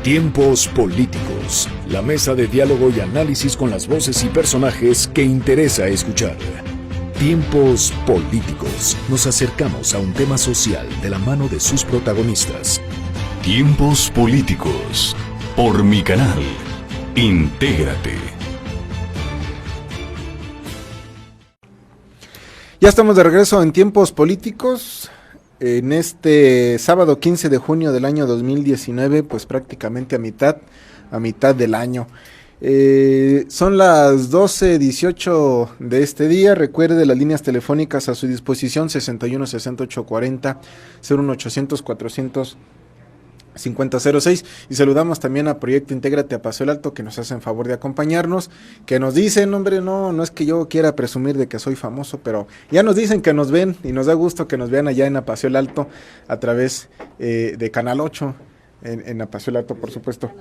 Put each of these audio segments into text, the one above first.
Tiempos políticos, la mesa de diálogo y análisis con las voces y personajes que interesa escuchar. Tiempos políticos, nos acercamos a un tema social de la mano de sus protagonistas. Tiempos políticos, por mi canal, Intégrate. Ya estamos de regreso en Tiempos políticos. En este sábado 15 de junio del año 2019, pues prácticamente a mitad del año. Son las 12:18 de este día. Recuerde las líneas telefónicas a su disposición: 61 68 40 01800 400 5006, y saludamos también a Proyecto Intégrate a Paseo el Alto, que nos hacen favor de acompañarnos, que nos dicen, hombre, no es que yo quiera presumir de que soy famoso, pero ya nos dicen que nos ven, y nos da gusto que nos vean allá en Paseo el Alto a través de Canal 8, en Paseo el Alto, por supuesto.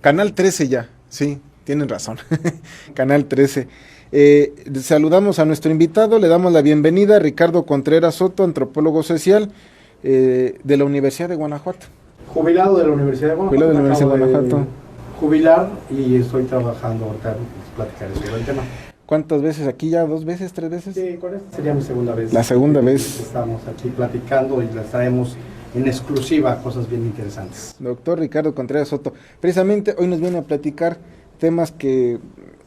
Canal 13 ya, sí, tienen razón, Canal 13. Saludamos a nuestro invitado, le damos la bienvenida a Ricardo Contreras Soto, antropólogo social de la Universidad de Guanajuato. Jubilado de la Universidad de Guanajuato. Jubilar y estoy trabajando ahorita, platicaré sobre el tema. ¿Cuántas veces aquí ya? ¿2 veces? ¿3 veces? Sí, con esta sería mi segunda vez. La segunda vez. Estamos aquí platicando y les traemos en exclusiva cosas bien interesantes. Doctor Ricardo Contreras Soto, precisamente hoy nos viene a platicar temas que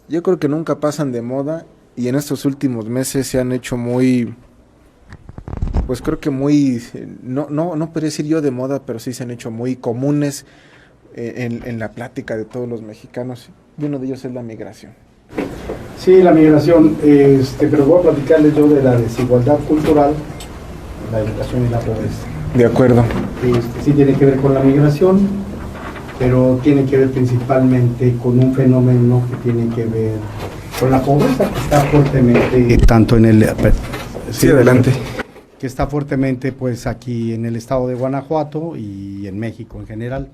yo creo que nunca pasan de moda y en estos últimos meses se han hecho muy... Pues creo que muy, no podría decir yo de moda, pero sí se han hecho muy comunes en la plática de todos los mexicanos, y uno de ellos es la migración. Sí, la migración, pero voy a platicarles yo de la desigualdad cultural, la educación y la pobreza. De acuerdo. Sí tiene que ver con la migración, pero tiene que ver principalmente con un fenómeno que tiene que ver con la pobreza, que está fuertemente, tanto en el... Sí, adelante. Que está fuertemente pues aquí en el estado de Guanajuato y en México en general.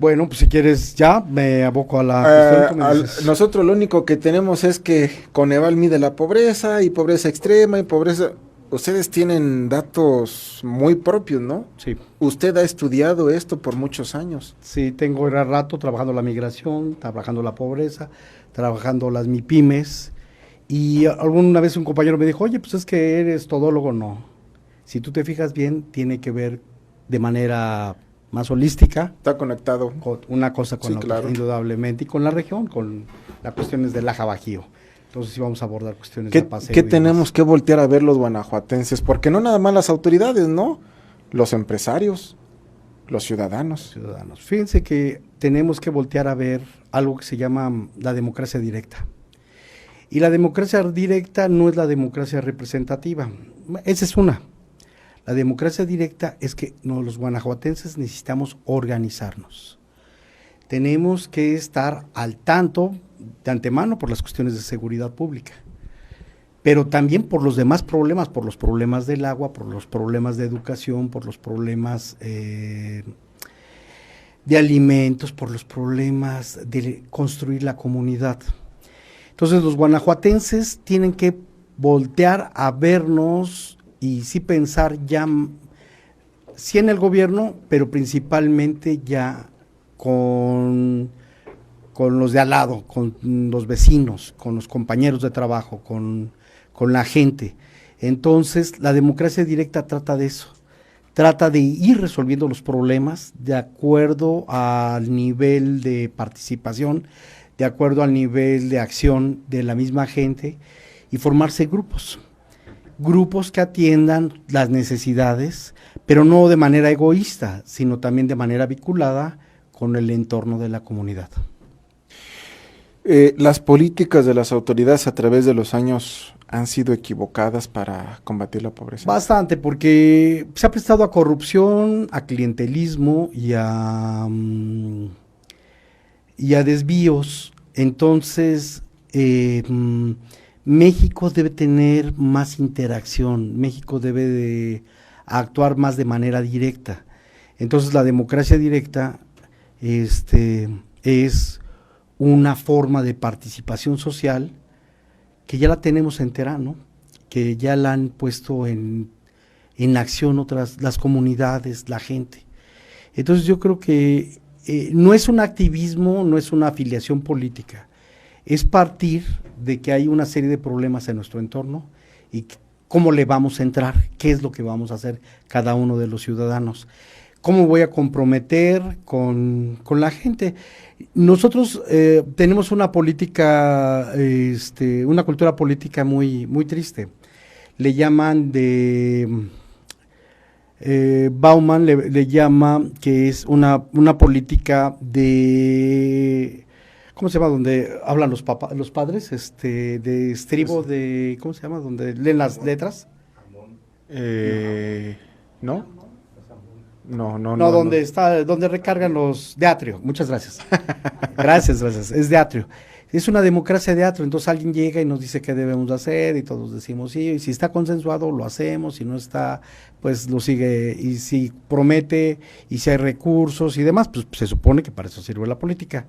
Bueno, pues si quieres ya me aboco a la cuestión. Nosotros lo único que tenemos es que Coneval mide la pobreza y pobreza extrema y pobreza... Ustedes tienen datos muy propios, ¿no? Sí. Usted ha estudiado esto por muchos años. Sí, tengo rato trabajando la migración, trabajando la pobreza, trabajando las MIPYMES. Y alguna vez un compañero me dijo, oye, pues es que eres todólogo. No, si tú te fijas bien, tiene que ver de manera más holística. Está conectado. Con una cosa con sí, la claro. otra, indudablemente, y con la región, con las cuestiones del Laja Bajío. Entonces sí vamos a abordar cuestiones de paseo. ¿Qué tenemos que voltear a ver los guanajuatenses? Porque no nada más las autoridades, ¿no? Los empresarios, los ciudadanos. Fíjense que tenemos que voltear a ver algo que se llama la democracia directa. Y la democracia directa no es la democracia representativa, esa es una. La democracia directa es que los guanajuatenses necesitamos organizarnos. Tenemos que estar al tanto de antemano por las cuestiones de seguridad pública, pero también por los demás problemas, por los problemas del agua, por los problemas de educación, por los problemas de alimentos, por los problemas de construir la comunidad. Entonces los guanajuatenses tienen que voltear a vernos y sí pensar ya, sí en el gobierno, pero principalmente ya con los de al lado, con los vecinos, con los compañeros de trabajo, con la gente. Entonces la democracia directa trata de eso, trata de ir resolviendo los problemas de acuerdo al nivel de participación, de acuerdo al nivel de acción de la misma gente y formarse grupos que atiendan las necesidades, pero no de manera egoísta, sino también de manera vinculada con el entorno de la comunidad. Las políticas de las autoridades a través de los años han sido equivocadas para combatir la pobreza. Bastante, porque se ha prestado a corrupción, a clientelismo y a desvíos. Entonces México debe tener más interacción, México debe de actuar más de manera directa. Entonces la democracia directa es una forma de participación social que ya la tenemos entera, ¿no? Que ya la han puesto en acción las comunidades, la gente. Entonces yo creo que no es un activismo, no es una afiliación política, es partir de que hay una serie de problemas en nuestro entorno y cómo le vamos a entrar, qué es lo que vamos a hacer cada uno de los ciudadanos, cómo voy a comprometer con la gente. Nosotros tenemos una política, una cultura política muy, muy triste. Le llaman Bauman le llama que es una política de, ¿cómo se llama? Donde hablan los padres, de estribo de, ¿cómo se llama? Donde leen las letras. ¿No? No, Donde recargan los de atrio. Muchas gracias. gracias, es de atrio. Es una democracia de atrio, entonces alguien llega y nos dice qué debemos hacer y todos decimos sí, y si está consensuado lo hacemos, si no está, pues lo sigue, y si promete y si hay recursos y demás, pues se supone que para eso sirve la política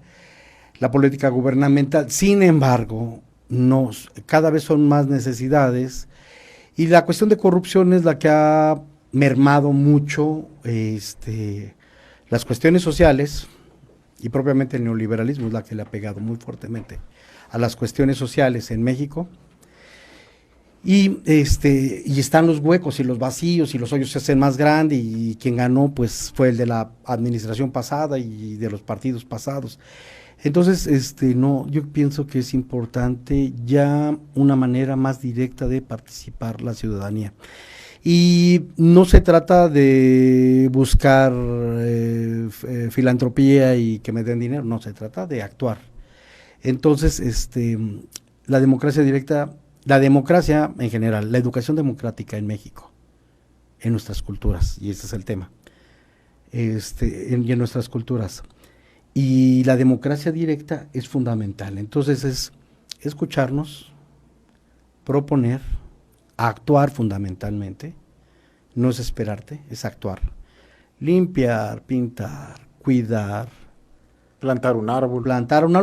gubernamental. Sin embargo, cada vez son más necesidades y la cuestión de corrupción es la que ha mermado mucho las cuestiones sociales. Y propiamente el neoliberalismo es la que le ha pegado muy fuertemente a las cuestiones sociales en México. Y están los huecos y los vacíos y los hoyos se hacen más grandes y quien ganó pues fue el de la administración pasada y de los partidos pasados. Entonces, yo pienso que es importante ya una manera más directa de participar la ciudadanía. Y no se trata de buscar filantropía y que me den dinero, no, se trata de actuar. Entonces, la democracia directa, la democracia en general, la educación democrática en México, en nuestras culturas, y ese es el tema, en nuestras culturas. Y la democracia directa es fundamental. Entonces es escucharnos, proponer, actuar fundamentalmente, no es esperarte, es actuar, limpiar, pintar, cuidar, plantar un árbol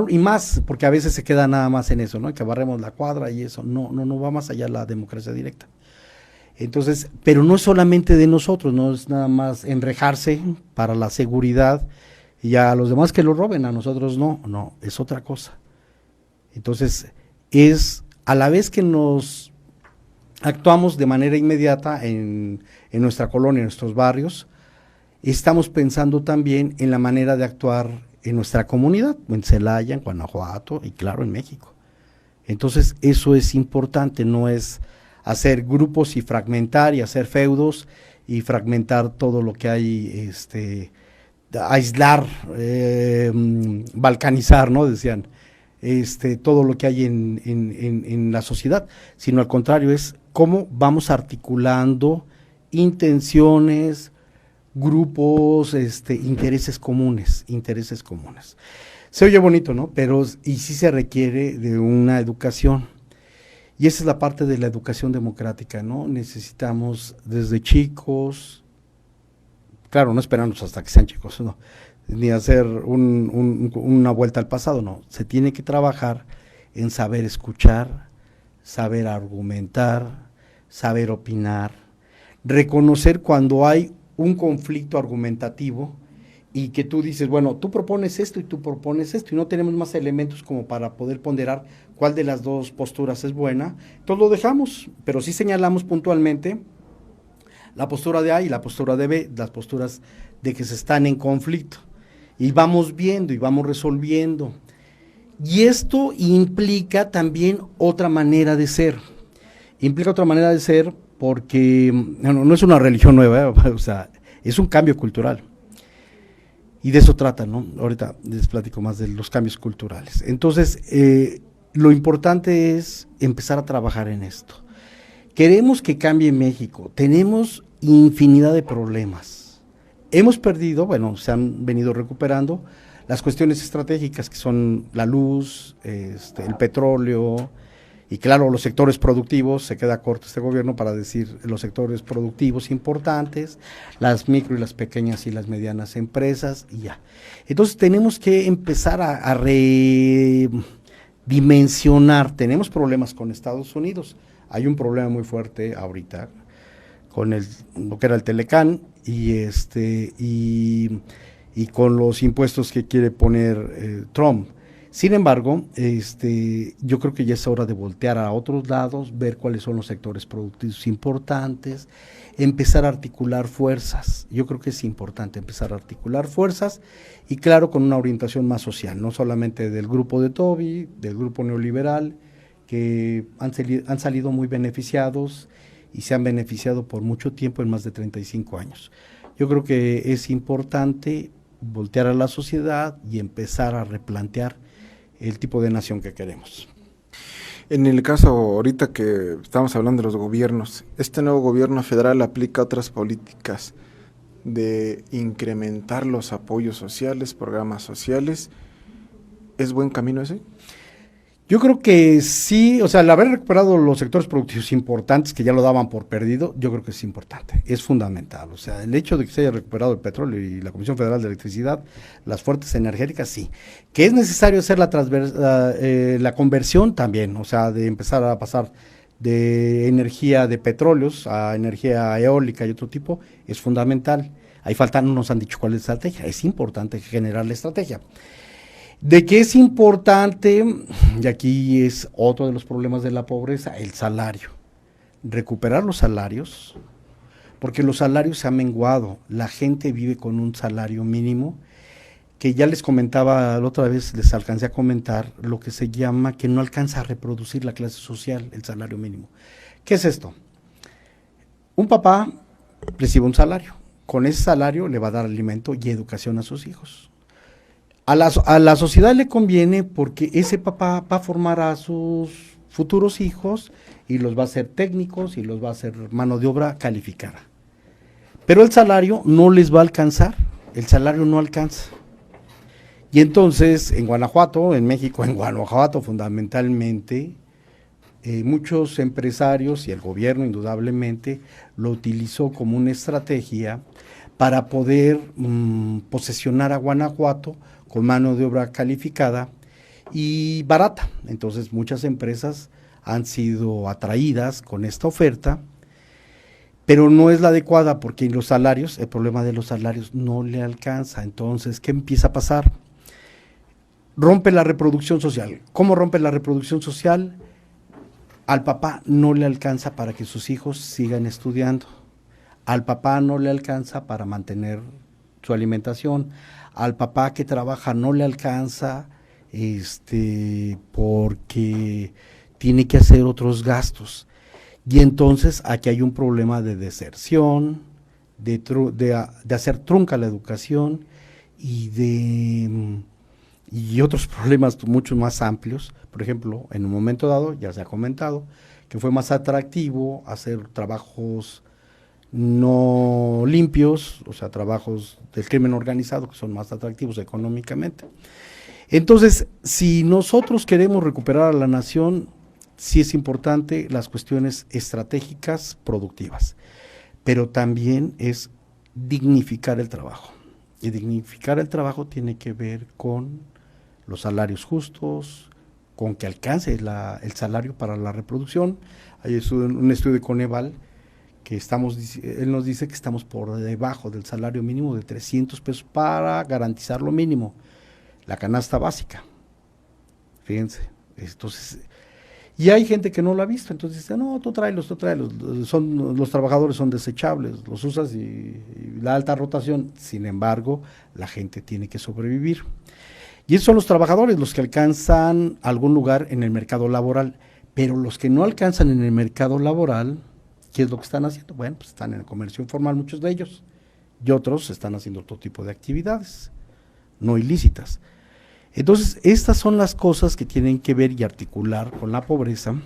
y más, porque a veces se queda nada más en eso, ¿no? Que barremos la cuadra y eso, no va más allá la democracia directa. Entonces, pero no es solamente de nosotros, no es nada más enrejarse para la seguridad y a los demás que lo roben, a nosotros no, es otra cosa. Entonces, es a la vez que nos actuamos de manera inmediata en nuestra colonia, en nuestros barrios, estamos pensando también en la manera de actuar en nuestra comunidad, en Celaya, en Guanajuato y claro, en México. Entonces, eso es importante, no es hacer grupos y fragmentar y hacer feudos y fragmentar todo lo que hay, aislar, balcanizar, ¿no? Decían, todo lo que hay en la sociedad, sino al contrario, es cómo vamos articulando intenciones, grupos, intereses comunes. Se oye bonito, ¿no? Pero, y sí se requiere de una educación. Y esa es la parte de la educación democrática, ¿no? Necesitamos desde chicos, claro, no esperarnos hasta que sean chicos, no, ni hacer una vuelta al pasado, no. Se tiene que trabajar en saber escuchar, saber argumentar, saber opinar, reconocer cuando hay un conflicto argumentativo y que tú dices, bueno, tú propones esto y tú propones esto y no tenemos más elementos como para poder ponderar cuál de las dos posturas es buena, entonces lo dejamos, pero sí señalamos puntualmente la postura de A y la postura de B, las posturas de que se están en conflicto, y vamos viendo y vamos resolviendo. Y esto implica también otra manera de ser, porque no es una religión nueva, o sea, es un cambio cultural. Y de eso trata, ¿no? Ahorita les platico más de los cambios culturales. Entonces, lo importante es empezar a trabajar en esto. Queremos que cambie México, tenemos infinidad de problemas. Hemos perdido, bueno, se han venido recuperando las cuestiones estratégicas que son la luz, el petróleo, y claro, los sectores productivos, se queda corto este gobierno para decir los sectores productivos importantes, las micro y las pequeñas y las medianas empresas, y ya. Entonces tenemos que empezar a redimensionar. Tenemos problemas con Estados Unidos, hay un problema muy fuerte ahorita con lo que era el Telecán, y y con los impuestos que quiere poner Trump. Sin embargo, yo creo que ya es hora de voltear a otros lados, ver cuáles son los sectores productivos importantes, empezar a articular fuerzas. Yo creo que es importante empezar a articular fuerzas y claro, con una orientación más social, no solamente del grupo de Toby, del grupo neoliberal, que han salido muy beneficiados y se han beneficiado por mucho tiempo, en más de 35 años. Yo creo que es importante voltear a la sociedad y empezar a replantear el tipo de nación que queremos. En el caso ahorita que estamos hablando de los gobiernos, este nuevo gobierno federal aplica otras políticas de incrementar los apoyos sociales, programas sociales. ¿Es buen camino ese? Yo creo que sí, o sea, el haber recuperado los sectores productivos importantes que ya lo daban por perdido, yo creo que es importante, es fundamental. O sea, el hecho de que se haya recuperado el petróleo y la Comisión Federal de Electricidad, las fuentes energéticas, sí. Que es necesario hacer la conversión también, o sea, de empezar a pasar de energía de petróleos a energía eólica y otro tipo, es fundamental. Ahí faltan, no nos han dicho cuál es la estrategia, es importante generar la estrategia. De qué es importante, y aquí es otro de los problemas de la pobreza, el salario. Recuperar los salarios, porque los salarios se han menguado, la gente vive con un salario mínimo, que ya les comentaba la otra vez, les alcancé a comentar, lo que se llama que no alcanza a reproducir la clase social, el salario mínimo. ¿Qué es esto? Un papá recibe un salario, con ese salario le va a dar alimento y educación a sus hijos. A la sociedad le conviene porque ese papá va a formar a sus futuros hijos y los va a hacer técnicos y los va a hacer mano de obra calificada. Pero el salario no les va a alcanzar, el salario no alcanza. Y entonces en Guanajuato, en México, en Guanajuato fundamentalmente, muchos empresarios y el gobierno indudablemente lo utilizó como una estrategia para poder posesionar a Guanajuato con mano de obra calificada y barata. Entonces muchas empresas han sido atraídas con esta oferta, pero no es la adecuada porque los salarios, el problema de los salarios no le alcanza. Entonces, ¿qué empieza a pasar? Rompe la reproducción social. ¿Cómo rompe la reproducción social? Al papá no le alcanza para que sus hijos sigan estudiando. Al papá no le alcanza para mantener su alimentación. Al papá que trabaja no le alcanza porque tiene que hacer otros gastos. Y entonces aquí hay un problema de deserción, de hacer trunca la educación y otros problemas mucho más amplios. Por ejemplo, en un momento dado, ya se ha comentado, que fue más atractivo hacer trabajos no limpios, o sea, trabajos del crimen organizado que son más atractivos económicamente. Entonces, si nosotros queremos recuperar a la nación, sí es importante las cuestiones estratégicas productivas, pero también es dignificar el trabajo. Y dignificar el trabajo tiene que ver con los salarios justos, con que alcance el salario para la reproducción. Hay un estudio de Coneval que él nos dice que estamos por debajo del salario mínimo de 300 pesos para garantizar lo mínimo, la canasta básica. Fíjense, entonces, y hay gente que no lo ha visto, entonces dice, no, tú tráelos, los trabajadores son desechables, los usas y la alta rotación. Sin embargo, la gente tiene que sobrevivir. Y esos son los trabajadores los que alcanzan algún lugar en el mercado laboral, pero los que no alcanzan en el mercado laboral, ¿qué es lo que están haciendo? Bueno, pues están en el comercio informal muchos de ellos, y otros están haciendo otro tipo de actividades no ilícitas. Entonces, estas son las cosas que tienen que ver y articular con la pobreza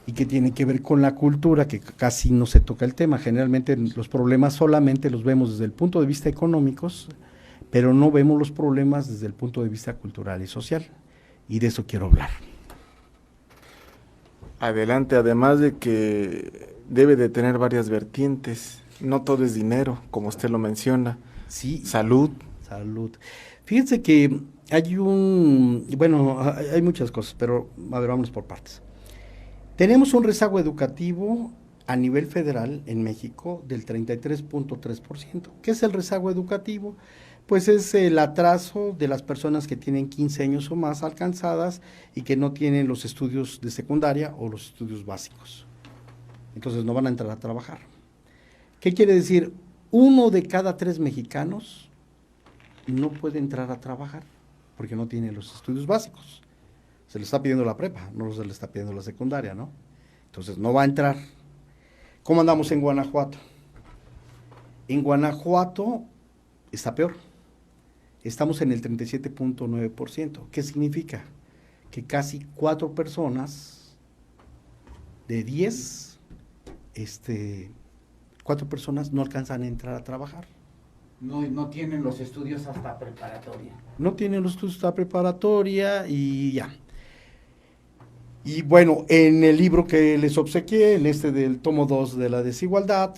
y que tienen que ver con la cultura, que casi no se toca el tema. Generalmente los problemas solamente los vemos desde el punto de vista económicos, pero no vemos los problemas desde el punto de vista cultural y social, y de eso quiero hablar. Adelante, además de que debe de tener varias vertientes, no todo es dinero, como usted lo menciona. Sí. Salud. Fíjense que hay muchas cosas, pero a ver, vámonos por partes. Tenemos un rezago educativo a nivel federal en México del 33.3%. ¿Qué es el rezago educativo? Pues es el atraso de las personas que tienen 15 años o más alcanzadas y que no tienen los estudios de secundaria o los estudios básicos. Entonces no van a entrar a trabajar. ¿Qué quiere decir? 1 de cada 3 mexicanos no puede entrar a trabajar porque no tiene los estudios básicos. Se le está pidiendo la prepa, no se le está pidiendo la secundaria, ¿no? Entonces no va a entrar. ¿Cómo andamos en Guanajuato? En Guanajuato está peor. Estamos en el 37.9%. ¿Qué significa? Que casi 4 personas de 10, 4 personas no alcanzan a entrar a trabajar. No tienen los estudios hasta preparatoria. No tienen los estudios hasta preparatoria y ya. Y bueno, en el libro que les obsequié, en del tomo 2 de la desigualdad,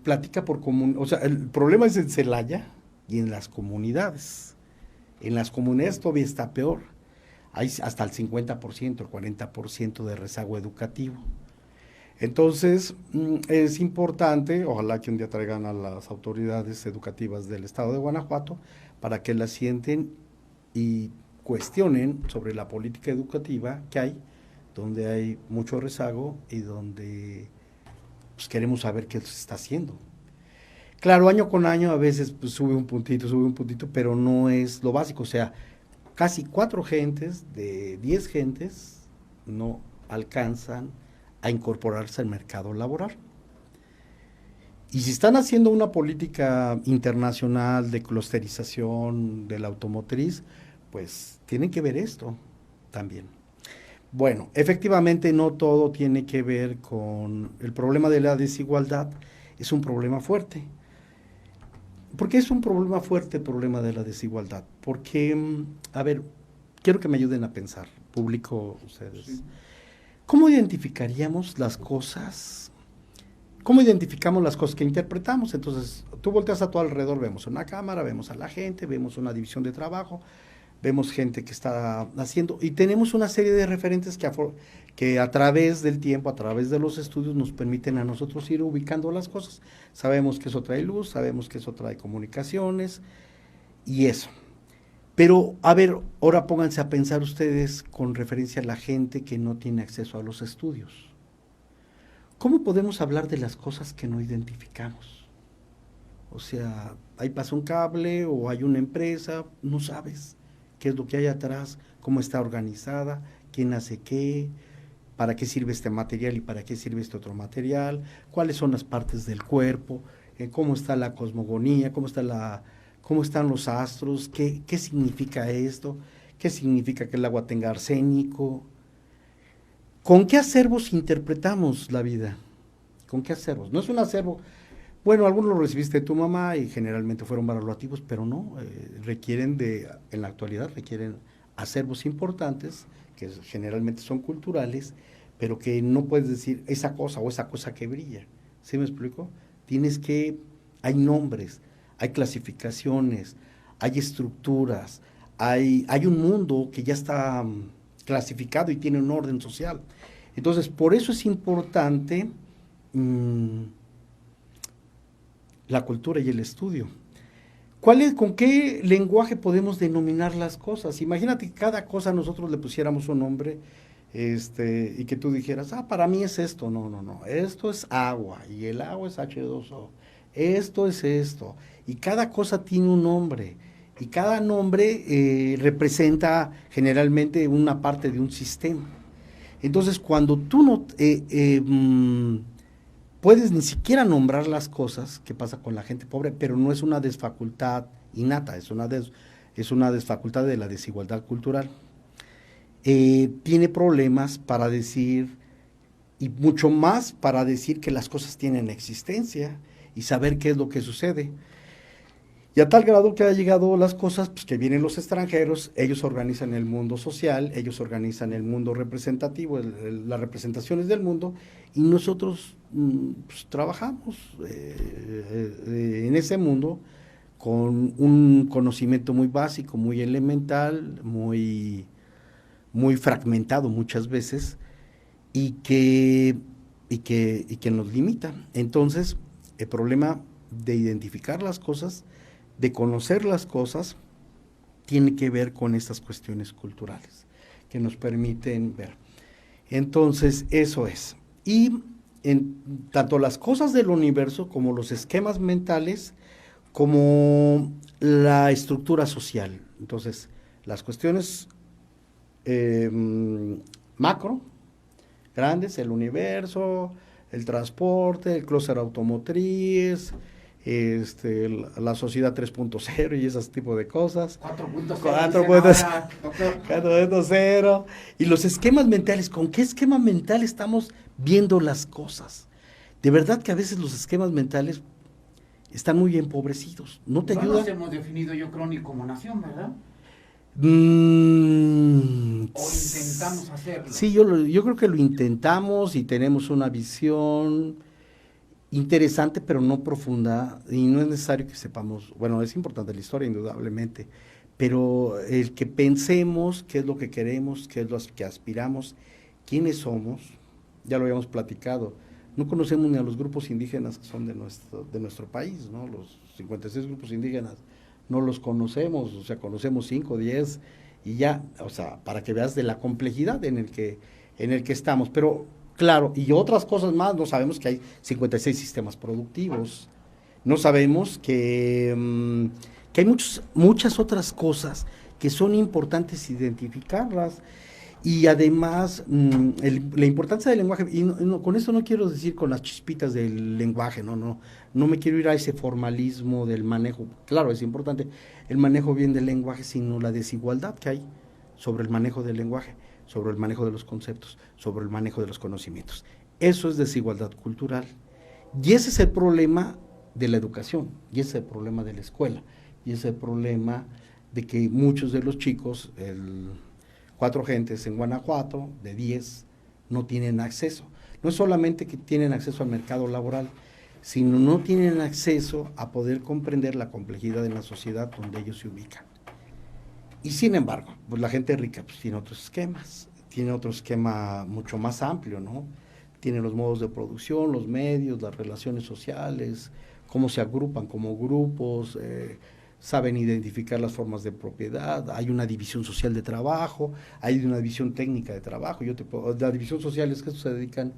platica por común, o sea, el problema es en Celaya y en las comunidades. En las comunidades todavía está peor. Hay hasta el 50%, el 40% de rezago educativo. Entonces, es importante, ojalá que un día traigan a las autoridades educativas del estado de Guanajuato para que las sienten y cuestionen sobre la política educativa que hay, donde hay mucho rezago y donde pues, queremos saber qué se está haciendo. Claro, año con año a veces pues, sube un puntito, pero no es lo básico. O sea, casi 4 gentes de 10 gentes no alcanzan a incorporarse al mercado laboral. Y si están haciendo una política internacional de clusterización de la automotriz, pues tienen que ver esto también. Bueno, efectivamente no todo tiene que ver con el problema de la desigualdad, es un problema fuerte. ¿Por qué es un problema fuerte el problema de la desigualdad? Porque, a ver, quiero que me ayuden a pensar, público, ustedes. Sí. ¿Cómo identificaríamos las cosas? ¿Cómo identificamos las cosas que interpretamos? Entonces, tú volteas a tu alrededor, vemos una cámara, vemos a la gente, vemos una división de trabajo, vemos gente que está haciendo, y tenemos una serie de referentes que a través del tiempo, a través de los estudios, nos permiten a nosotros ir ubicando las cosas. Sabemos que eso trae luz, sabemos que eso trae comunicaciones, y eso. Pero, a ver, ahora pónganse a pensar ustedes con referencia a la gente que no tiene acceso a los estudios. ¿Cómo podemos hablar de las cosas que no identificamos? O sea, ahí pasa un cable o hay una empresa, no sabes qué es lo que hay atrás, cómo está organizada, quién hace qué, para qué sirve este material y para qué sirve este otro material, cuáles son las partes del cuerpo, cómo está la cosmogonía, cómo están los astros, qué significa esto, qué significa que el agua tenga arsénico. ¿Con qué acervos interpretamos la vida? ¿Con qué acervos? No es un acervo, bueno, algunos lo recibiste de tu mamá y generalmente fueron valorativos, pero no, en la actualidad requieren acervos importantes, que generalmente son culturales, pero que no puedes decir esa cosa o esa cosa que brilla. ¿Sí me explico? Hay nombres, hay clasificaciones, hay estructuras, hay un mundo que ya está clasificado y tiene un orden social. Entonces, por eso es importante la cultura y el estudio. ¿Con qué lenguaje podemos denominar las cosas? Imagínate que cada cosa nosotros le pusiéramos un nombre y que tú dijeras, para mí es esto. No, esto es agua y el agua es H2O. Esto es esto. Y cada cosa tiene un nombre. Y cada nombre representa generalmente una parte de un sistema. Entonces, cuando tú no puedes ni siquiera nombrar las cosas que pasa con la gente pobre, pero no es una desfacultad innata, es una desfacultad de la desigualdad cultural. Tiene problemas para decir, y mucho más para decir que las cosas tienen existencia y saber qué es lo que sucede. Y a tal grado que ha llegado las cosas, pues que vienen los extranjeros, ellos organizan el mundo social, ellos organizan el mundo representativo, las representaciones del mundo, y nosotros pues, trabajamos en ese mundo con un conocimiento muy básico, muy elemental, muy fragmentado muchas veces, y que nos limita. Entonces, el problema de identificar las cosas de conocer las cosas tiene que ver con estas cuestiones culturales que nos permiten ver. Entonces, eso es. Y en tanto las cosas del universo como los esquemas mentales, como la estructura social. Entonces, las cuestiones macro, grandes, el universo, el transporte, el clúster automotriz, la sociedad 3.0 y ese tipo de cosas. 4.0. Y los esquemas mentales, ¿con qué esquema mental estamos viendo las cosas? De verdad que a veces los esquemas mentales están muy empobrecidos. No te ayudan. No nos hemos definido, yo creo, ni como nación, ¿verdad? O intentamos hacerlo. Sí, yo creo que lo intentamos y tenemos una visión interesante, pero no profunda, y no es necesario que sepamos, bueno, es importante la historia, indudablemente, pero el que pensemos qué es lo que queremos, qué es lo que aspiramos, quiénes somos, ya lo habíamos platicado, no conocemos ni a los grupos indígenas que son de nuestro país, ¿no? Los 56 grupos indígenas no los conocemos, o sea, conocemos 5, 10 y ya, o sea, para que veas de la complejidad en el que estamos, pero claro, y otras cosas más, no sabemos que hay 56 sistemas productivos, no sabemos que hay muchas otras cosas que son importantes identificarlas, y además la importancia del lenguaje, y con esto no quiero decir con las chispitas del lenguaje, no me quiero ir a ese formalismo del manejo, claro, es importante el manejo bien del lenguaje, sino la desigualdad que hay sobre el manejo del lenguaje, sobre el manejo de los conceptos, sobre el manejo de los conocimientos. Eso es desigualdad cultural. Y ese es el problema de la educación, y ese es el problema de la escuela, y ese es el problema de que muchos de los chicos, 4 gentes en Guanajuato, de 10, no tienen acceso. No es solamente que tienen acceso al mercado laboral, sino no tienen acceso a poder comprender la complejidad de la sociedad donde ellos se ubican. Y sin embargo, pues la gente rica pues tiene otros esquemas, tiene otro esquema mucho más amplio, ¿no? Tiene los modos de producción, los medios, las relaciones sociales, cómo se agrupan como grupos, saben identificar las formas de propiedad, hay una división social de trabajo, hay una división técnica de trabajo. La división social es que estos se dedican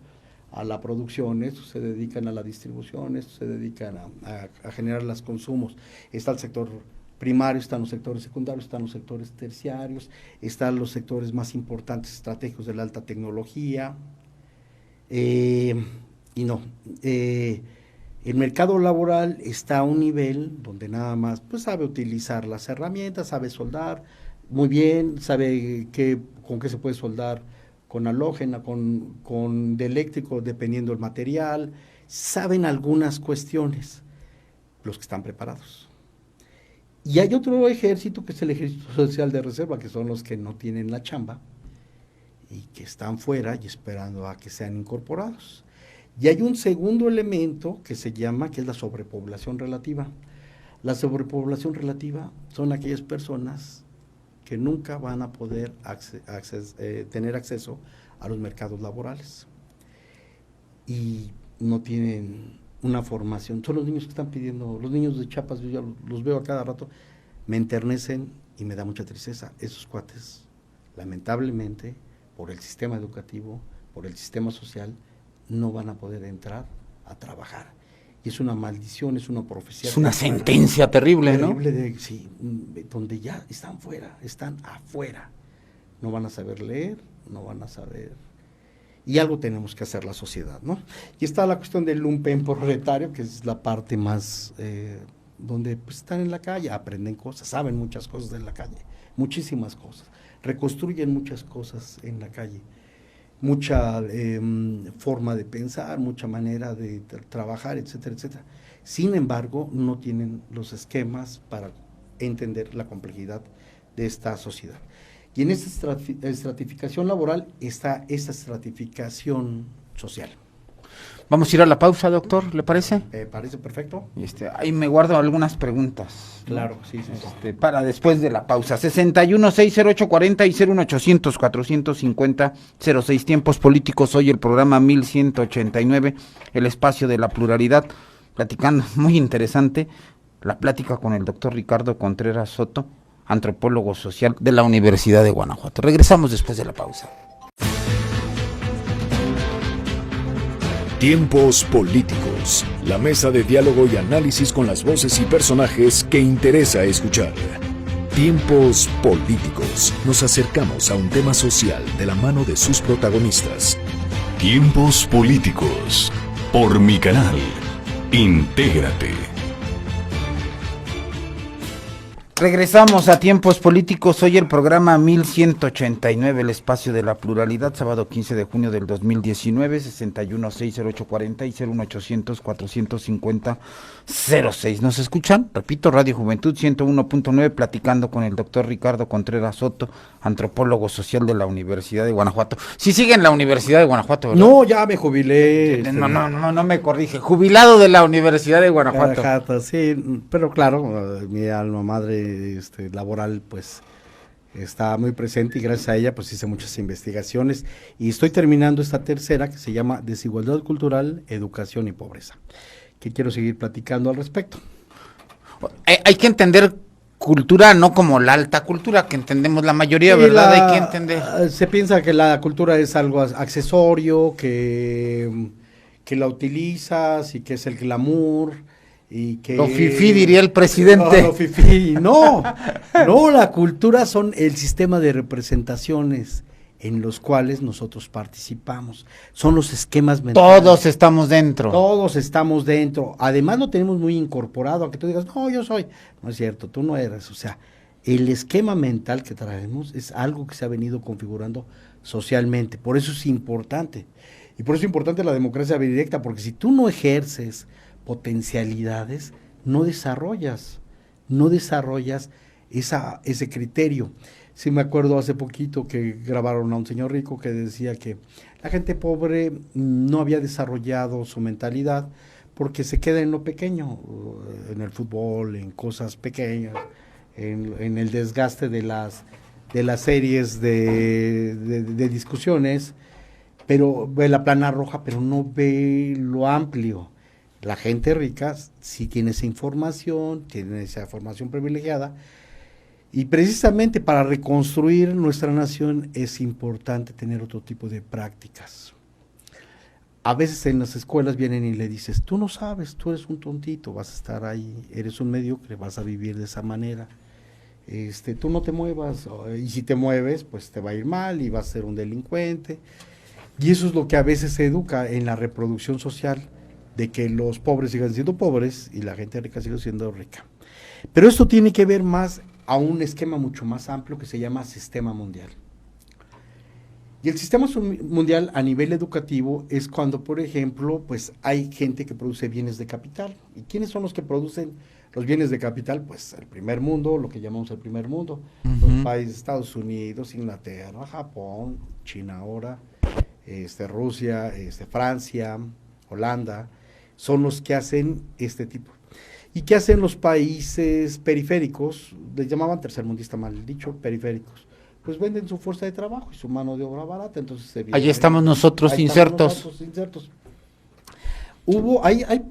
a la producción, estos se dedican a la distribución, estos se dedican a generar los consumos. Está el sector primario, están los sectores secundarios, están los sectores terciarios, están los sectores más importantes estratégicos de la alta tecnología, el mercado laboral está a un nivel donde nada más pues sabe utilizar las herramientas, sabe soldar muy bien, sabe con qué se puede soldar, con halógena, con de eléctrico, dependiendo del material, saben algunas cuestiones, los que están preparados. Y hay otro ejército que es el ejército social de reserva, que son los que no tienen la chamba y que están fuera y esperando a que sean incorporados. Y hay un segundo elemento que es la sobrepoblación relativa. La sobrepoblación relativa son aquellas personas que nunca van a poder tener acceso a los mercados laborales y no tienen una formación. Son los niños que están pidiendo, los niños de Chiapas, yo ya los veo a cada rato, me enternecen y me da mucha tristeza. Esos cuates, lamentablemente, por el sistema educativo, por el sistema social, no van a poder entrar a trabajar. Y es una maldición, es una profecía. Es una sentencia terrible, ¿no? Sí, donde ya están afuera. No van a saber leer, no van a saber. Y algo tenemos que hacer la sociedad, ¿no? Y está la cuestión del lumpen proletario, que es la parte más, donde pues, están en la calle, aprenden cosas, saben muchas cosas en la calle, muchísimas cosas, reconstruyen muchas cosas en la calle. Mucha forma de pensar, mucha manera de trabajar, etcétera, etcétera. Sin embargo, no tienen los esquemas para entender la complejidad de esta sociedad. Y en esta estratificación laboral está esta estratificación social. Vamos a ir a la pausa, doctor, ¿le parece? Parece perfecto. Ahí me guardo algunas preguntas. Claro, sí. Para después de la pausa. 61-608-40 y 01800-450-06. Tiempos políticos, hoy el programa 1189, el espacio de la pluralidad, platicando, muy interesante, la plática con el doctor Ricardo Contreras Soto, antropólogo social de la Universidad de Guanajuato. Regresamos después de la pausa. Tiempos políticos. La mesa de diálogo y análisis con las voces y personajes que interesa escuchar. Tiempos políticos. Nos acercamos a un tema social de la mano de sus protagonistas. Tiempos políticos. Por mi canal. Intégrate. Regresamos a Tiempos Políticos, hoy el programa 1189, el espacio de la pluralidad, sábado 15 de junio del 2019, 6160840 y 01800-450-06. ¿Nos escuchan? Repito, Radio Juventud 101.9, platicando con el doctor Ricardo Contreras Soto, antropólogo social de la Universidad de Guanajuato. Sí sigue en la Universidad de Guanajuato, ¿verdad? No, ya me jubilé. No me corrige, jubilado de la Universidad de Guanajuato. Sí, pero claro, mi alma madre laboral pues está muy presente y gracias a ella pues hice muchas investigaciones y estoy terminando esta tercera que se llama Desigualdad Cultural, Educación y Pobreza, que quiero seguir platicando al respecto. Hay que entender cultura no como la alta cultura que entendemos la mayoría, Sí, ¿verdad? Hay que entender. Se piensa que la cultura es algo accesorio, que la utilizas y que es el glamour y que Lo fifí, diría el presidente. No, lo fifí. No, la cultura son el sistema de representaciones en los cuales nosotros participamos. Son los esquemas mentales. Todos estamos dentro. Todos estamos dentro. Además lo tenemos muy incorporado, aunque tú digas, no, yo soy. No es cierto, tú no eres. O sea, el esquema mental que traemos es algo que se ha venido configurando socialmente. Por eso es importante. Y por eso es importante la democracia directa, porque si tú no ejerces potencialidades, no desarrollas ese criterio. Sí me acuerdo hace poquito que grabaron a un señor rico que decía que la gente pobre no había desarrollado su mentalidad porque se queda en lo pequeño, en el fútbol, en cosas pequeñas, en el desgaste de las series de discusiones, pero ve la plana roja, pero no ve lo amplio. La gente rica sí tiene esa información, tiene esa formación privilegiada, y precisamente para reconstruir nuestra nación es importante tener otro tipo de prácticas. A veces en las escuelas vienen y le dices, tú no sabes, tú eres un tontito, vas a estar ahí, eres un mediocre, vas a vivir de esa manera. Tú no te muevas, y si te mueves, pues te va a ir mal y vas a ser un delincuente. Y eso es lo que a veces se educa en la reproducción social, de que los pobres sigan siendo pobres y la gente rica siga siendo rica. Pero esto tiene que ver más a un esquema mucho más amplio que se llama sistema mundial. Y el sistema mundial a nivel educativo es cuando, por ejemplo, pues hay gente que produce bienes de capital. ¿Y quiénes son los que producen los bienes de capital? Pues el primer mundo, lo que llamamos el primer mundo. Los países, Estados Unidos, Inglaterra, Japón, China ahora, Rusia, Francia, Holanda, son los que hacen este tipo. ¿Y qué hacen los países periféricos? Les llamaban tercermundista, mal dicho, periféricos. Pues venden su fuerza de trabajo y su mano de obra barata, entonces Ahí estamos nosotros insertos.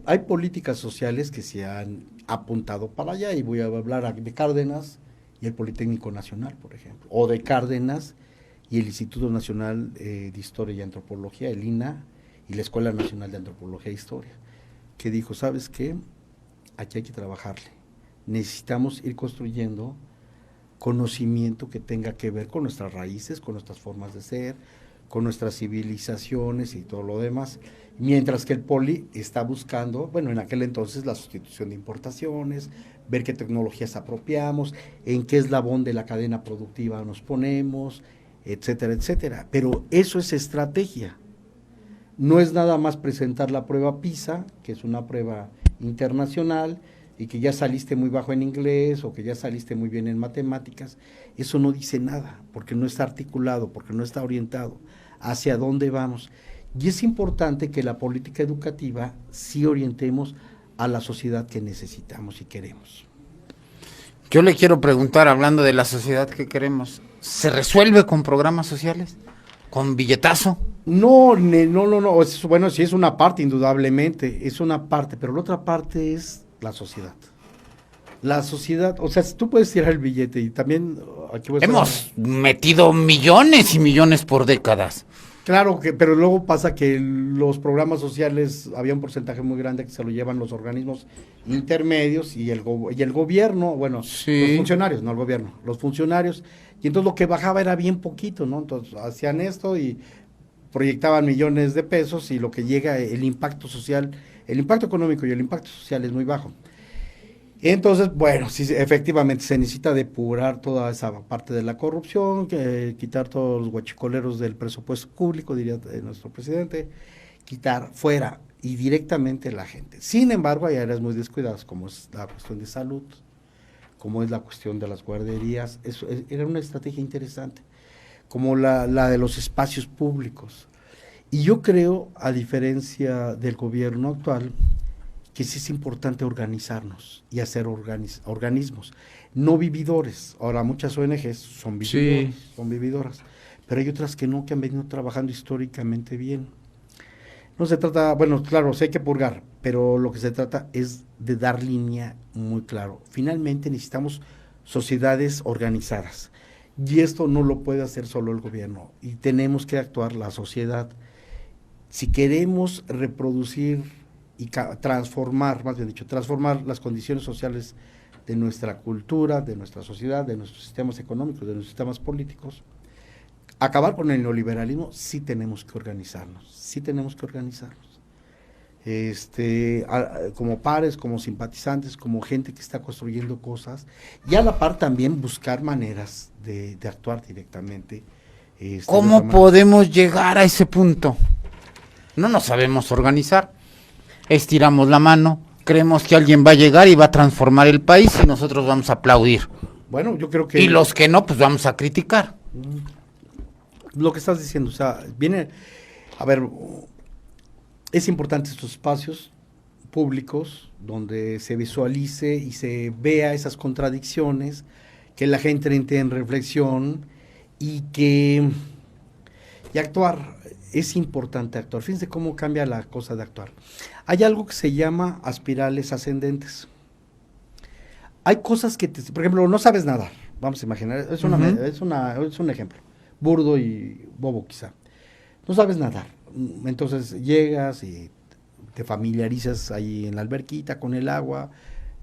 Hay políticas sociales que se han apuntado para allá, y voy a hablar de Cárdenas y el Politécnico Nacional, por ejemplo, o de Cárdenas y el Instituto Nacional de Historia y Antropología, el INA, y la Escuela Nacional de Antropología e Historia, que dijo, ¿sabes qué? Aquí hay que trabajarle. Necesitamos ir construyendo conocimiento que tenga que ver con nuestras raíces, con nuestras formas de ser, con nuestras civilizaciones y todo lo demás, mientras que el Poli está buscando, bueno, en aquel entonces la sustitución de importaciones, ver qué tecnologías apropiamos, en qué eslabón de la cadena productiva nos ponemos, etcétera, etcétera. Pero eso es estrategia. No es nada más presentar la prueba PISA, que es una prueba internacional, y que ya saliste muy bajo en inglés o que ya saliste muy bien en matemáticas. Eso no dice nada, porque no está articulado, porque no está orientado hacia dónde vamos. Y es importante que la política educativa sí orientemos a la sociedad que necesitamos y queremos. Yo le quiero preguntar, hablando de la sociedad que queremos, ¿se resuelve con programas sociales? ¿Con billetazo? No, bueno, sí es una parte, indudablemente, es una parte, pero la otra parte es la sociedad. La sociedad, o sea, tú puedes tirar el billete y también aquí voy a Hemos metido millones y millones por décadas. Claro que, pero luego pasa que los programas sociales, había un porcentaje muy grande que se lo llevan los organismos intermedios y el gobierno, bueno, Sí. los funcionarios, no el gobierno, los funcionarios, y entonces lo que bajaba era bien poquito, ¿no? Entonces hacían esto y proyectaban millones de pesos y lo que llega, el impacto social, el impacto económico y el impacto social es muy bajo. Entonces, bueno, sí, efectivamente se necesita depurar toda esa parte de la corrupción, quitar todos los guachicoleros del presupuesto público, diría nuestro presidente, quitar fuera y directamente la gente. Sin embargo, hay áreas muy descuidadas, como es la cuestión de salud, como es la cuestión de las guarderías. Era una estrategia interesante, como la de los espacios públicos. Y yo creo, a diferencia del gobierno actual, que sí es importante organizarnos y hacer organismos, no vividores. Ahora muchas ONGs son vividores, Sí. son vividoras, pero hay otras que no, que han venido trabajando históricamente bien. No se trata, bueno, claro, sí hay que purgar, pero lo que se trata es de dar línea muy claro. Finalmente necesitamos sociedades organizadas y esto no lo puede hacer solo el gobierno y tenemos que actuar la sociedad. Si queremos reproducir y transformar, más bien dicho, transformar las condiciones sociales de nuestra cultura, de nuestra sociedad, de nuestros sistemas económicos, de nuestros sistemas políticos, acabar con el neoliberalismo, sí tenemos que organizarnos, como pares, como simpatizantes, como gente que está construyendo cosas, y a la par también buscar maneras de actuar directamente. ¿Cómo podemos llegar a ese punto? No nos sabemos organizar. Estiramos la mano, creemos que alguien va a llegar y va a transformar el país y nosotros vamos a aplaudir. Bueno, yo creo que... Y los que no, pues vamos a criticar. Lo que estás diciendo, o sea, a ver, es importante estos espacios públicos donde se visualice y se vea esas contradicciones, que la gente entre en reflexión y actuar. Es importante actuar. Fíjense cómo cambia la cosa de actuar. Hay algo que se llama espirales ascendentes. Hay cosas que, por ejemplo, no sabes nadar. Vamos a imaginar, es un ejemplo, burdo y bobo quizá. No sabes nadar. Entonces llegas y te familiarizas ahí en la alberquita con el agua,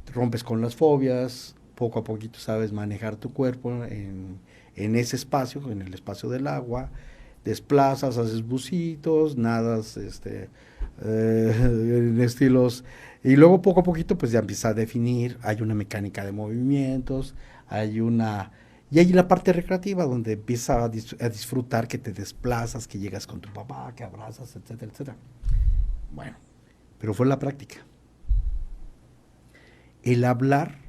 te rompes con las fobias, poco a poquito sabes manejar tu cuerpo en ese espacio, en el espacio del agua. Desplazas, haces bucitos, nadas en estilos, y luego poco a poquito pues ya empieza a definir, hay una mecánica de movimientos, y hay la parte recreativa donde empieza a disfrutar que te desplazas, que llegas con tu papá, que abrazas, etcétera, etcétera. Bueno, pero fue la práctica. El hablar,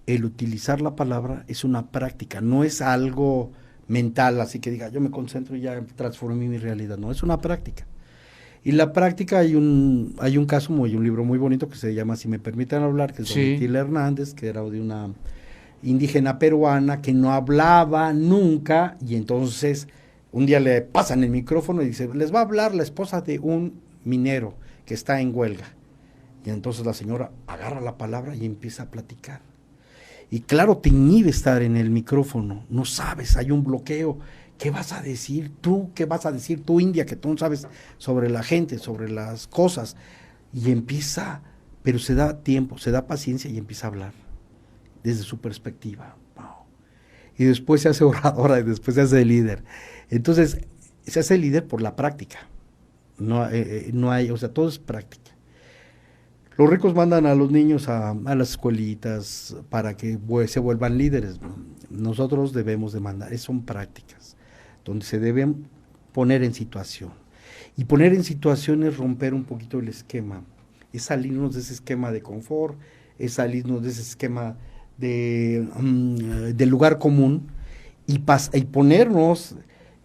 el utilizar la palabra es una práctica, no es algo mental, así que diga, yo me concentro y ya transformé mi realidad. No, es una práctica. Y la práctica, hay un caso, un libro muy bonito que se llama Si me permiten hablar, que es de Domitila Hernández, que era de una indígena peruana que no hablaba nunca, y entonces un día le pasan el micrófono y dice, les va a hablar la esposa de un minero que está en huelga. Y entonces la señora agarra la palabra y empieza a platicar. Y claro, te inhibe estar en el micrófono, no sabes, hay un bloqueo. ¿Qué vas a decir tú? ¿Qué vas a decir tú, India, que tú no sabes sobre la gente, sobre las cosas? Y empieza, pero se da tiempo, se da paciencia y empieza a hablar desde su perspectiva. Wow. Y después se hace oradora y después se hace líder. Entonces, se hace líder por la práctica. No hay, o sea, todo es práctica. Los ricos mandan a los niños a las escuelitas para que se vuelvan líderes. Nosotros debemos de mandar, son prácticas, donde se deben poner en situación. Y poner en situación es romper un poquito el esquema, es salirnos de ese esquema de confort, es salirnos de ese esquema del lugar común y ponernos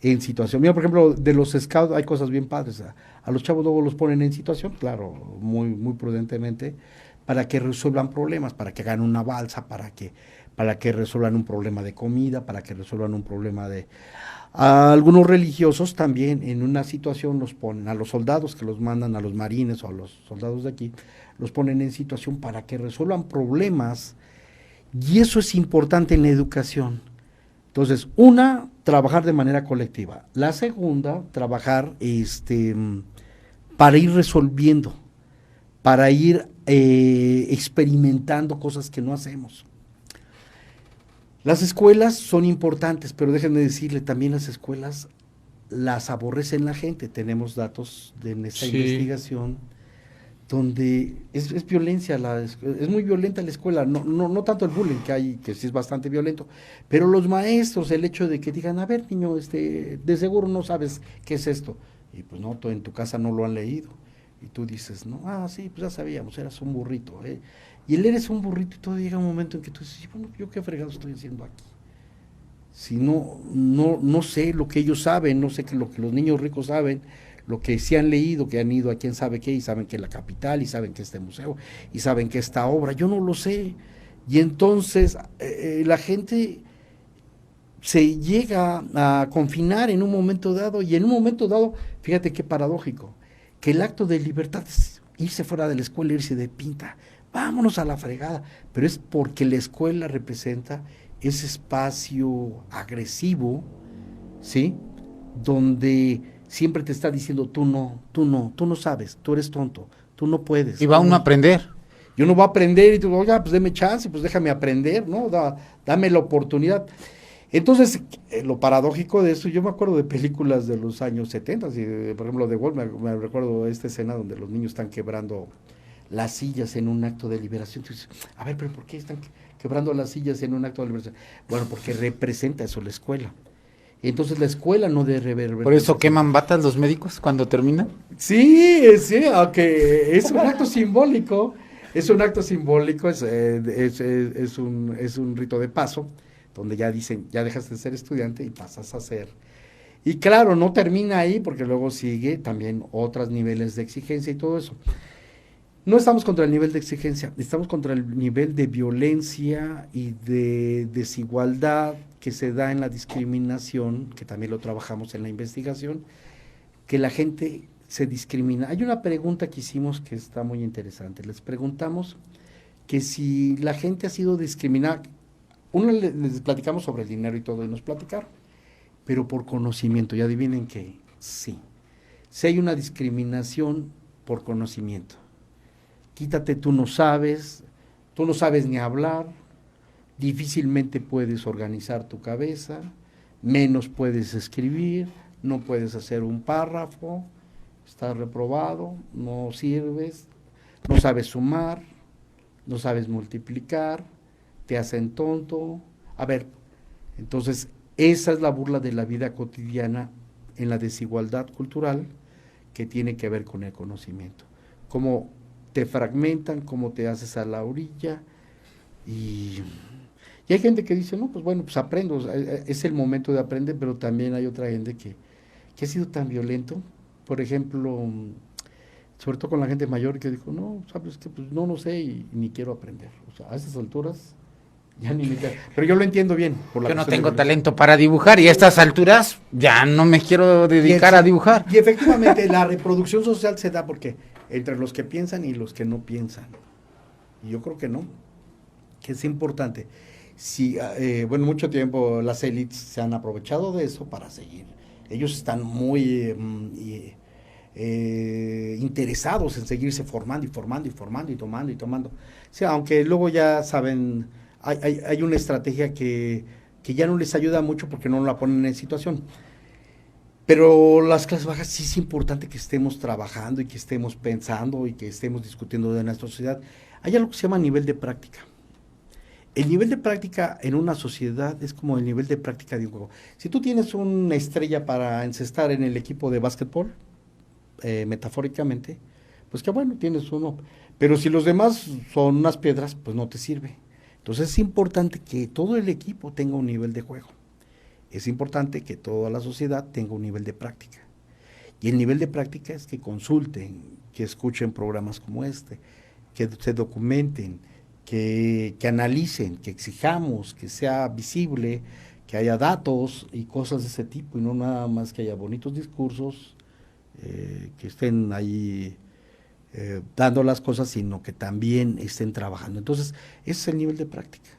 en situación. Mira, por ejemplo, de los scouts hay cosas bien padres. A los chavos luego los ponen en situación, claro, muy, muy prudentemente, para que resuelvan problemas, para que hagan una balsa, para que resuelvan un problema de comida, para que resuelvan un problema de... A algunos religiosos también en una situación los ponen, a los soldados que los mandan, a los marines o a los soldados de aquí, los ponen en situación para que resuelvan problemas Y eso es importante en la educación. Entonces, una, trabajar de manera colectiva. La segunda, trabajar para ir resolviendo, para ir experimentando cosas que no hacemos. Las escuelas son importantes, pero déjenme decirle, también las escuelas las aborrecen la gente. Tenemos datos de esta investigación donde es violencia, es muy violenta la escuela, no tanto el bullying que hay, que sí es bastante violento, pero los maestros, el hecho de que digan, a ver niño, de seguro no sabes qué es esto, y pues no, en tu casa no lo han leído, y tú dices, no, sí, pues ya sabíamos, eras un burrito, y él eres un burrito, y todo llega un momento en que tú dices, bueno, ¿yo qué fregado estoy haciendo aquí? Si no sé lo que ellos saben, no sé lo que los niños ricos saben, lo que sí han leído, que han ido a quién sabe qué, y saben que la capital, y saben que este museo, y saben que esta obra, yo no lo sé. Y entonces la gente se llega a confinar en un momento dado, y en un momento dado, fíjate qué paradójico, que el acto de libertad es irse fuera de la escuela, irse de pinta, vámonos a la fregada, pero es porque la escuela representa ese espacio agresivo, ¿sí?, donde siempre te está diciendo, tú no sabes, tú eres tonto, tú no puedes. Y va uno a aprender. Yo no voy a aprender, y tú, oiga, pues déme chance, pues déjame aprender, ¿no? Dame la oportunidad. Entonces, lo paradójico de eso, yo me acuerdo de películas de los años 70, por ejemplo, de Wall, me recuerdo esta escena donde los niños están quebrando las sillas en un acto de liberación. Entonces, a ver, pero ¿por qué están quebrando las sillas en un acto de liberación? Bueno, porque representa eso la escuela. Entonces la escuela no debe reverberar. ¿Por eso queman batas los médicos cuando terminan? Sí, aunque es un acto simbólico, es un rito de paso, donde ya dicen, ya dejas de ser estudiante y pasas a ser. Y claro, no termina ahí, porque luego sigue también otros niveles de exigencia y todo eso. No estamos contra el nivel de exigencia, estamos contra el nivel de violencia y de desigualdad que se da en la discriminación, que también lo trabajamos en la investigación, que la gente se discrimina. Hay una pregunta que hicimos que está muy interesante. Les preguntamos que si la gente ha sido discriminada, les platicamos sobre el dinero y todo, y nos platicaron, pero por conocimiento, y adivinen que sí. Si hay una discriminación por conocimiento. Quítate, tú no sabes ni hablar, difícilmente puedes organizar tu cabeza, menos puedes escribir, no puedes hacer un párrafo, estás reprobado, no sirves, no sabes sumar, no sabes multiplicar, te hacen tonto. A ver, entonces esa es la burla de la vida cotidiana en la desigualdad cultural que tiene que ver con el conocimiento. Cómo te fragmentan, cómo te haces a la orilla, y hay gente que dice, no, pues bueno, pues aprendo, es el momento de aprender, pero también hay otra gente que ha sido tan violento, por ejemplo, sobre todo con la gente mayor, que dijo, no, sabes que pues no sé y ni quiero aprender, o sea, a esas alturas ya ni me quiero, pero yo lo entiendo bien. Yo no tengo talento para dibujar, y a estas alturas ya no me quiero dedicar a dibujar. Y efectivamente la reproducción social se da porque entre los que piensan y los que no piensan, y yo creo que no, que es importante. Si, bueno, mucho tiempo las élites se han aprovechado de eso para seguir. Ellos están muy interesados en seguirse formando y tomando. O sea, aunque luego ya saben, hay una estrategia que ya no les ayuda mucho porque no la ponen en situación. Pero las clases bajas sí es importante que estemos trabajando y que estemos pensando y que estemos discutiendo de nuestra sociedad. Hay algo que se llama nivel de práctica. El nivel de práctica en una sociedad es como el nivel de práctica de un juego. Si tú tienes una estrella para encestar en el equipo de básquetbol, metafóricamente, pues que bueno, tienes uno. Pero si los demás son unas piedras, pues no te sirve. Entonces es importante que todo el equipo tenga un nivel de juego. Es importante que toda la sociedad tenga un nivel de práctica. Y el nivel de práctica es que consulten, que escuchen programas como este, que se documenten, que analicen, que exijamos, que sea visible, que haya datos y cosas de ese tipo, y no nada más que haya bonitos discursos, que estén ahí dando las cosas, sino que también estén trabajando. Entonces, ese es el nivel de práctica.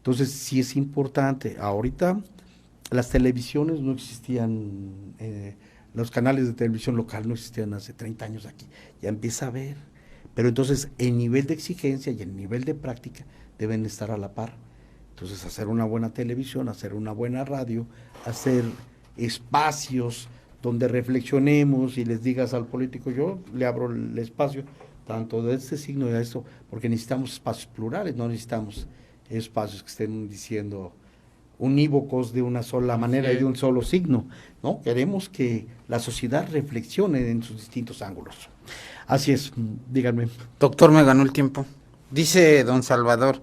Entonces, sí es importante. Ahorita las televisiones no existían, los canales de televisión local no existían hace 30 años aquí. Ya empieza a haber. Pero entonces el nivel de exigencia y el nivel de práctica deben estar a la par. Entonces, hacer una buena televisión, hacer una buena radio, hacer espacios donde reflexionemos y les digas al político, yo le abro el espacio, tanto de este signo y de esto, porque necesitamos espacios plurales, no necesitamos espacios que estén diciendo unívocos de una sola manera y de un solo signo, ¿no? Queremos que la sociedad reflexione en sus distintos ángulos. Así es, díganme. Doctor, me ganó el tiempo. Dice don Salvador,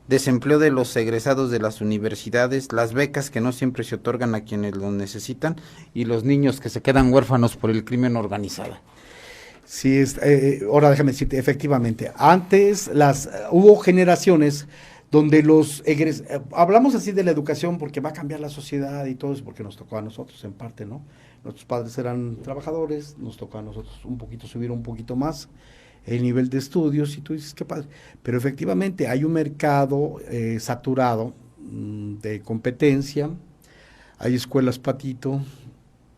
desempleo de los egresados de las universidades, las becas que no siempre se otorgan a quienes lo necesitan y los niños que se quedan huérfanos por el crimen organizado. Sí, ahora déjame decirte, efectivamente, antes hubo generaciones donde hablamos así de la educación porque va a cambiar la sociedad y todo eso, porque nos tocó a nosotros en parte, ¿no? Nuestros padres eran trabajadores, nos tocó a nosotros subir un poquito más el nivel de estudios y tú dices, qué padre. Pero efectivamente hay un mercado saturado de competencia, hay escuelas patito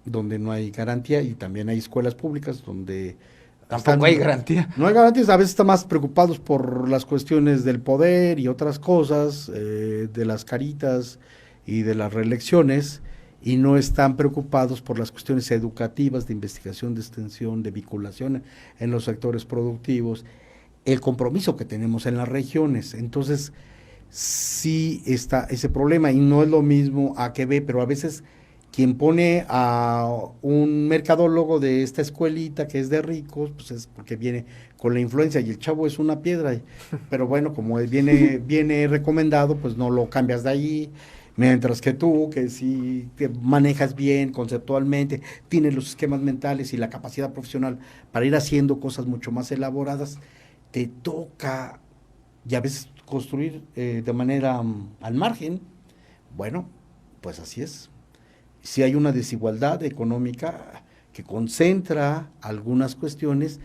donde no hay garantía y también hay escuelas públicas donde Tampoco hay garantía. No hay garantías, a veces están más preocupados por las cuestiones del poder y otras cosas, de las caritas y de las reelecciones, y no están preocupados por las cuestiones educativas, de investigación, de extensión, de vinculación en los sectores productivos, el compromiso que tenemos en las regiones. Entonces, sí está ese problema, y no es lo mismo A que B, pero a veces quien pone a un mercadólogo de esta escuelita que es de ricos, pues es porque viene con la influencia y el chavo es una piedra, pero bueno, como viene recomendado, pues no lo cambias de ahí, mientras que tú, que si te manejas bien conceptualmente, tienes los esquemas mentales y la capacidad profesional para ir haciendo cosas mucho más elaboradas, te toca y a veces construir de manera al margen. Bueno, pues así es. Si hay una desigualdad económica que concentra algunas cuestiones,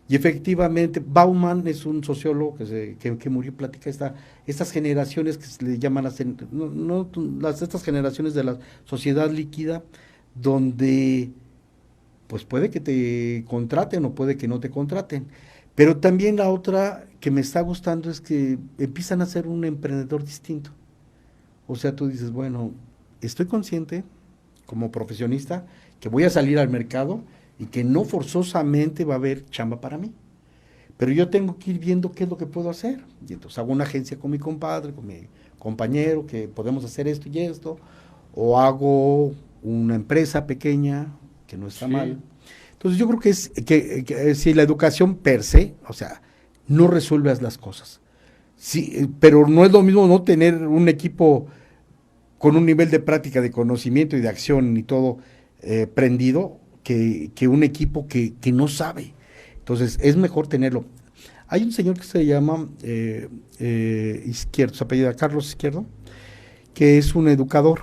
y efectivamente Bauman es un sociólogo que murió, platica estas generaciones que se le llaman estas generaciones de la sociedad líquida, donde pues puede que te contraten o puede que no te contraten, pero también la otra que me está gustando es que empiezan a ser un emprendedor distinto. O sea, tú dices, bueno, estoy consciente como profesionista que voy a salir al mercado y que no forzosamente va a haber chamba para mí, pero yo tengo que ir viendo qué es lo que puedo hacer, y entonces hago una agencia con mi compadre, con mi compañero, que podemos hacer esto y esto, o hago una empresa pequeña, que no está mal. Entonces yo creo que si la educación per se, o sea, no resuelves las cosas, sí, pero no es lo mismo no tener un equipo con un nivel de práctica, de conocimiento y de acción y todo prendido, que un equipo que no sabe. Entonces, es mejor tenerlo. Hay un señor que se llama Izquierdo, se apellida Carlos Izquierdo, que es un educador.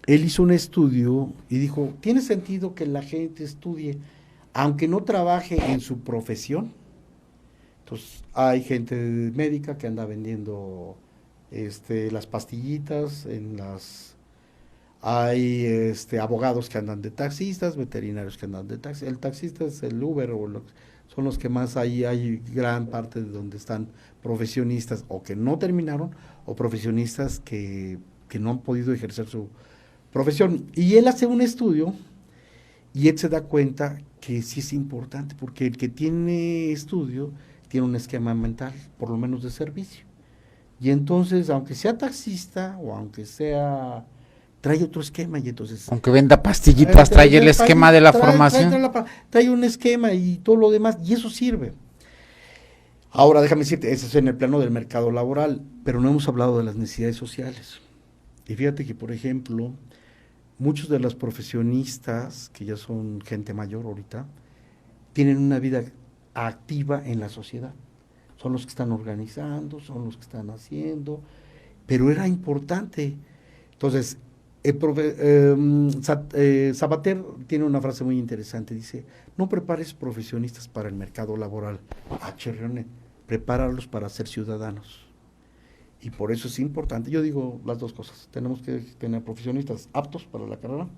Él hizo un estudio y dijo, ¿tiene sentido que la gente estudie aunque no trabaje en su profesión? Entonces, hay gente médica que anda vendiendo las pastillitas hay abogados que andan de taxistas, veterinarios que andan de taxi. El taxista es el Uber, son los que más hay gran parte de donde están profesionistas o que no terminaron, o profesionistas que no han podido ejercer su profesión. Y él hace un estudio y él se da cuenta que sí es importante, porque el que tiene estudio tiene un esquema mental, por lo menos de servicio. Y entonces, aunque sea taxista o aunque sea, trae otro esquema, y entonces... Aunque venda pastillitas, trae el esquema de la formación. Trae un esquema y todo lo demás, y eso sirve. Ahora, déjame decirte, eso es en el plano del mercado laboral, pero no hemos hablado de las necesidades sociales. Y fíjate que, por ejemplo, muchos de los profesionistas, que ya son gente mayor ahorita, tienen una vida activa en la sociedad. Son los que están organizando, son los que están haciendo, pero era importante. Entonces, Sabater tiene una frase muy interesante, dice, no prepares profesionistas para el mercado laboral, prepáralos para ser ciudadanos. Y por eso es importante, yo digo las dos cosas, tenemos que tener profesionistas aptos para la carrera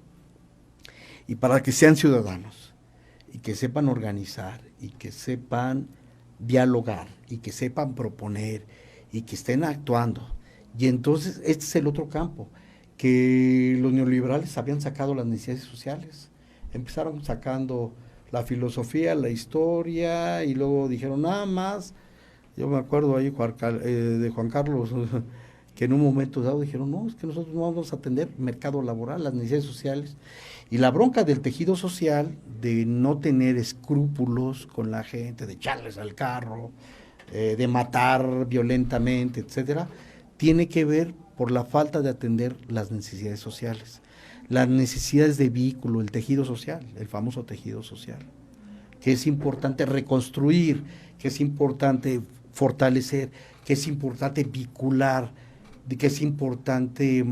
y para que sean ciudadanos y que sepan organizar y que sepan dialogar y que sepan proponer y que estén actuando. Y entonces este es el otro campo, que los neoliberales habían sacado las necesidades sociales, empezaron sacando la filosofía, la historia, y luego dijeron nada más. Yo me acuerdo ahí de Juan Carlos, que en un momento dado dijeron, no, es que nosotros no vamos a atender mercado laboral, las necesidades sociales. Y la bronca del tejido social, de no tener escrúpulos con la gente, de echarles al carro, de matar violentamente, etcétera, tiene que ver por la falta de atender las necesidades sociales, las necesidades de vínculo, el tejido social, el famoso tejido social, que es importante reconstruir, que es importante fortalecer, que es importante vincular, que es importante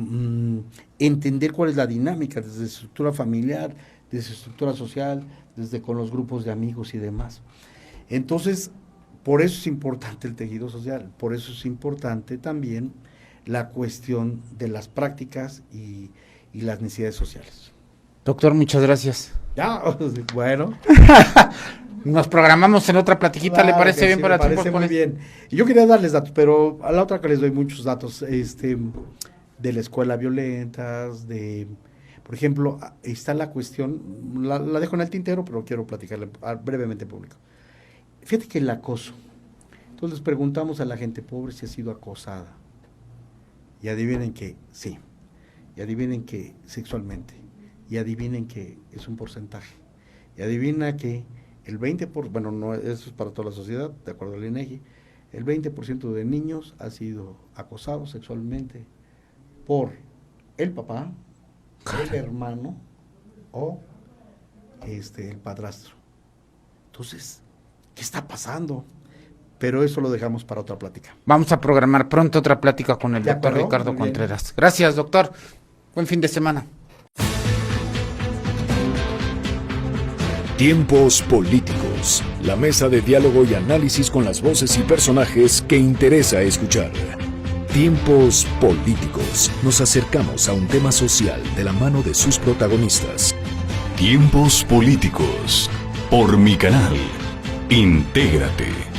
entender cuál es la dinámica desde su estructura familiar, desde su estructura social, desde con los grupos de amigos y demás. Entonces, por eso es importante el tejido social, por eso es importante también la cuestión de las prácticas y las necesidades sociales. Doctor, muchas gracias. Ya, bueno. Nos programamos en otra platiquita, Claro, ¿le parece bien sí, para me parece tiempos muy políticos? bien. Y yo quería darles datos, pero a la otra que les doy muchos datos, de la escuela violentas, por ejemplo, está la cuestión, la dejo en el tintero, pero quiero platicarla brevemente en público. Fíjate que el acoso. Entonces les preguntamos a la gente pobre si ha sido acosada. Y adivinen que sí. Y adivinen que sexualmente. Y adivinen que es un porcentaje. Y adivina que el 20%, bueno, no, eso es para toda la sociedad, de acuerdo al INEGI, el 20% de niños ha sido acosados sexualmente por el papá, el hermano o el padrastro. Entonces, ¿qué está pasando? Pero eso lo dejamos para otra plática. Vamos a programar pronto otra plática con el ¿De doctor acuerdo? Ricardo Muy bien. Contreras. Gracias, doctor. Buen fin de semana. Tiempos políticos. La mesa de diálogo y análisis con las voces y personajes que interesa escuchar. Tiempos políticos. Nos acercamos a un tema social de la mano de sus protagonistas. Tiempos políticos. Por mi canal. Intégrate.